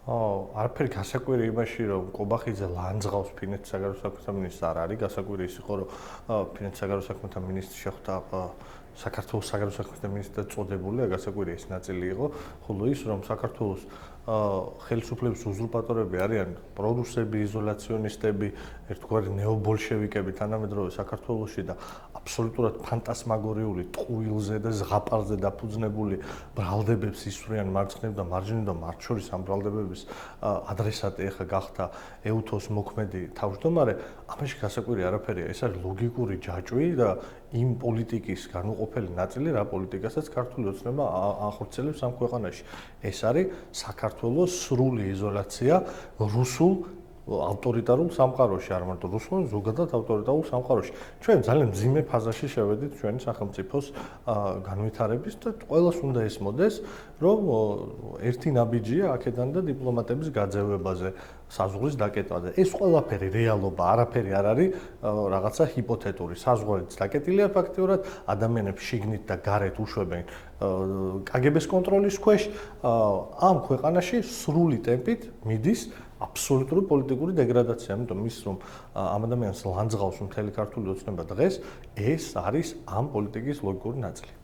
არაფერი გასაკვირი იმაში, რომ კობახიძე ლანძღავს ფინეთის საგარეო საქმეთა მინისტრს არ არის. გასაკვირი ის იყო, რომ ფინეთის საგარეო საქმეთა მინისტრი შეხვდა საქართველოს საგარეო საქმეთა მინისტრად წოდებული, გასაკვირი ეს ნაწილი იყო, ხოლო ის, რომ საქართველოს ხელისუფლების უზურპატორები არიან პრორუსები, იზოლაციონისტები, ერთგვარი ნეობოლშევიკები თანამედროვე საქართველოში და აბსოლუტურად ფანტასმაგორიული ტყუილზე და ზღაპარზე დაფუძნებული ბრალდებებს ისვრიან მარცხნივ და მარჯვნივ და მათ შორის ამ ბრალდებების ადრესატი ახლა გახდა ეუთოს მოქმედი თავმჯდომარე. ამაში გასაკვირი არაფერია, ეს არის ლოგიკური ჯაჭვი და იმ პოლიტიკის განუყოფელი ნაწილი, რა პოლიტიკასაც ქართული ოცნება ახორციელებს ამ ქვეყანაში. ეს არის საქართველოს სრული იზოლაცია რუსულ ავტორიტარულ სამყაროში, არ მარტო რუსულ, ზოგადად ავტორიტარულ სამყაროში. ჩვენ ძალიან მძიმე ფაზაში შევედით ჩვენი სახელმწიფოს განვითარების და ყველას უნდა ესმოდეს, რომ ერთი ნაბიჯია აქედან და დიპლომატების გაძევებაზე, საზღვრის დაკეტვაზე. ეს ყველაფერი რეალობა, არაფერი არ არის რაღაცა ჰიპოთეტური. საზღვრიც დაკეტილია ფაქტიურად, ადამიანები შიგნით და გარეთ უშვებენ კგბ-ს კონტროლის ქვეშ. ამ ქვეყანაში სრული ტემპით მიდის აბსოლუტური პოლიტიკური დეგრადაცია, ამიტომ ის რომ ამ ადამიანს ლანძღავს მთელი ქართული ოცნება დღეს, ეს არის ამ პოლიტიკის ლოგიკური ნაწილი.